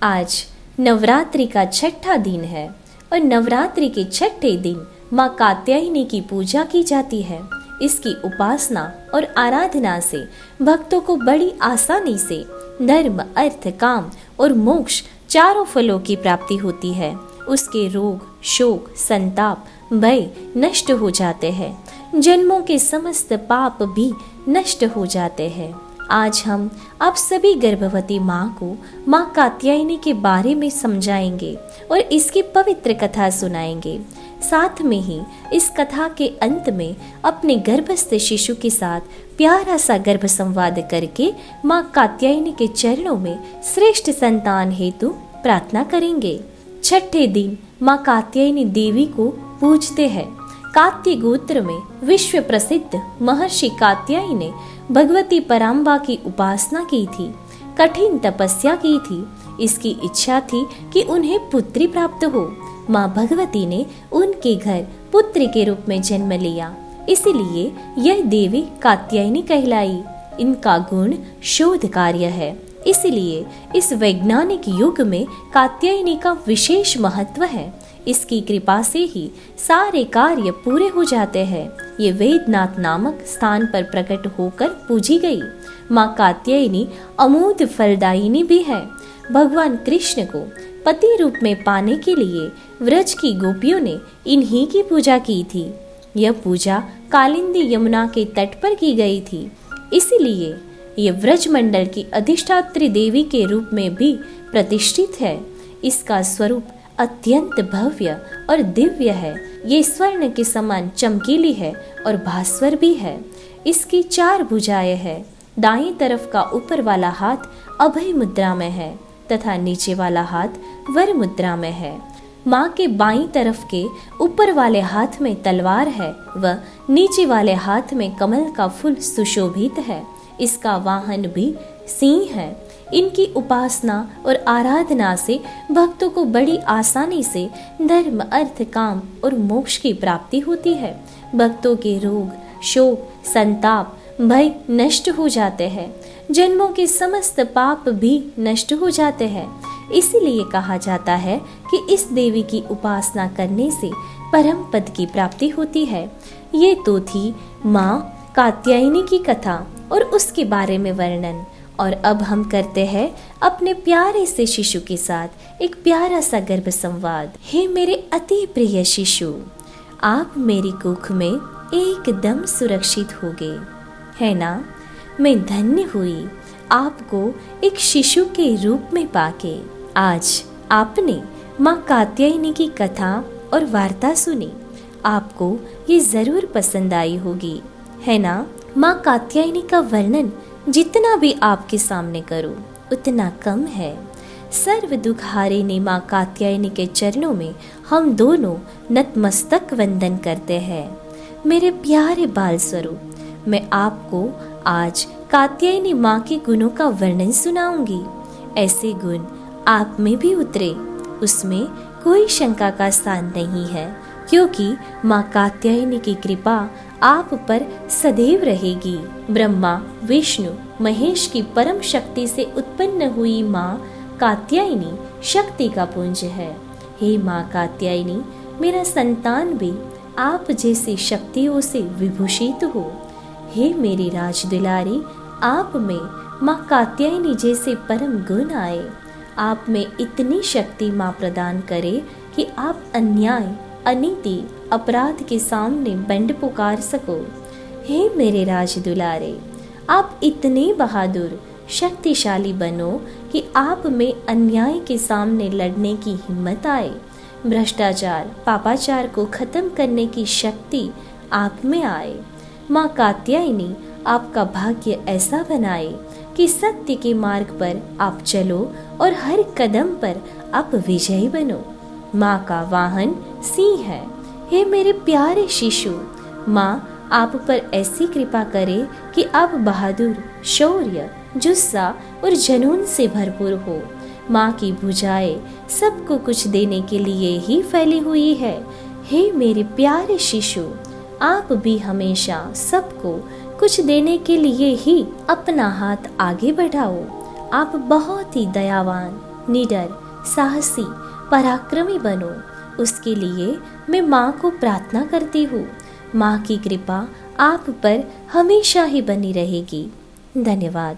आज नवरात्रि का छठा दिन है और नवरात्रि के छठे दिन माँ कात्यायनी की पूजा की जाती है। इसकी उपासना और आराधना से भक्तों को बड़ी आसानी से धर्म, अर्थ, काम और मोक्ष चारों फलों की प्राप्ति होती है। उसके रोग, शोक, संताप, भय नष्ट हो जाते हैं। जन्मों के समस्त पाप भी नष्ट हो जाते हैं। आज हम आप सभी गर्भवती माँ को माँ कात्यायनी के बारे में समझाएंगे और इसकी पवित्र कथा सुनाएंगे। साथ में ही इस कथा के अंत में अपने गर्भस्थ शिशु के साथ प्यारा सा गर्भ संवाद करके माँ कात्यायनी के चरणों में श्रेष्ठ संतान हेतु प्रार्थना करेंगे। छठे दिन माँ कात्यायनी देवी को पूजते हैं। कात्य गोत्र में विश्व प्रसिद्ध महर्षि कात्यायी ने भगवती पराम्बा की उपासना की थी, कठिन तपस्या की थी। इसकी इच्छा थी कि उन्हें पुत्री प्राप्त हो। माँ भगवती ने उनके घर पुत्री के रूप में जन्म लिया, इसीलिए यह देवी कात्यायनी कहलाई। इनका गुण शोध कार्य है, इसलिए इस वैज्ञानिक युग में कात्यायनी का विशेष महत्व है। इसकी कृपा से ही सारे कार्य पूरे हो जाते हैं। ये वेदनाथ नामक स्थान पर प्रकट होकर पूजी गई। माँ कात्यायनी अमोद फलदायिनी भी है। भगवान कृष्ण को पति रूप में पाने के लिए व्रज की गोपियों ने इन्हीं की पूजा की थी। यह पूजा कालिंदी यमुना के तट पर की गई थी, इसीलिए ये व्रज मंडल की अधिष्ठात्री देवी के रूप में भी प्रतिष्ठित है। इसका स्वरूप अत्यंत भव्य और दिव्य है। ये स्वर्ण के समान चमकीली है और भास्वर भी है। इसकी 4 भुजाएं हैं। दाईं तरफ का ऊपर वाला हाथ अभय मुद्रा में है तथा नीचे वाला हाथ वर मुद्रा में है। माँ के बाईं तरफ के ऊपर वाले हाथ में तलवार है व नीचे वाले हाथ में कमल का फूल सुशोभित है। इसका वाहन भी सिंह है। इनकी उपासना और आराधना से भक्तों को बड़ी आसानी से धर्म, अर्थ, काम और मोक्ष की प्राप्ति होती है। भक्तों के रोग, शोक, संताप, भय नष्ट हो जाते हैं। जन्मों के समस्त पाप भी नष्ट हो जाते हैं। इसीलिए कहा जाता है कि इस देवी की उपासना करने से परम पद की प्राप्ति होती है। ये तो थी माँ कात्यायनी की कथा और उसके बारे में वर्णन। और अब हम करते हैं अपने प्यारे से शिशु के साथ एक प्यारा सा गर्भ संवाद। हे मेरे अति प्रिय शिशु, आप मेरी कुख में एकदम सुरक्षित होगे, है ना? मैं धन्य हुई आपको एक शिशु के रूप में पाके। आज आपने माँ कात्यायनी की कथा और वार्ता सुनी। आपको ये जरूर पसंद आई होगी, है ना? माँ कात्यायनी का वर्णन जितना भी आपके सामने करूं उतना कम है। सर्व दुख हारिणी माँ कात्यायनी के चरणों में हम दोनों नतमस्तक वंदन करते हैं। मेरे प्यारे बाल स्वरूप, मैं आपको आज कात्यायनी माँ के गुणों का वर्णन सुनाऊंगी। ऐसे गुण आप में भी उतरे, उसमें कोई शंका का स्थान नहीं है, क्योंकि माँ कात्यायनी की कृपा आप पर सदैव रहेगी। ब्रह्मा, विष्णु, महेश की परम शक्ति से उत्पन्न हुई माँ कात्यायनी शक्ति का पुंज है। हे माँ कात्यायनी, मेरा संतान भी आप जैसी शक्तियों से विभूषित हो। हे मेरी राजदुलारी, आप में माँ कात्यायनी जैसे परम गुण आए। आप में इतनी शक्ति माँ प्रदान करे कि आप अन्याय, अनीति, अपराध के सामने बंड पुकार सको। हे मेरे राजदुलारे, आप इतने बहादुर, शक्तिशाली बनो कि आप में अन्याय के सामने लड़ने की हिम्मत आए। भ्रष्टाचार, पापाचार को खत्म करने की शक्ति आप में आए। माँ कात्यायनी आपका भाग्य ऐसा बनाए कि सत्य के मार्ग पर आप चलो और हर कदम पर आप विजयी बनो। माँ का वाहन सिंह है। हे मेरे प्यारे शिशु, माँ आप पर ऐसी कृपा करे कि आप बहादुर, शौर्य, जुस्सा और जुनून से भरपूर हो। माँ की भुजाएं सबको कुछ देने के लिए ही फैली हुई है। हे मेरे प्यारे शिशु, आप भी हमेशा सबको कुछ देने के लिए ही अपना हाथ आगे बढ़ाओ। आप बहुत ही दयावान, निडर, साहसी, पराक्रमी बनो। उसके लिए मैं माँ को प्रार्थना करती हूँ। माँ की कृपा आप पर हमेशा ही बनी रहेगी। धन्यवाद।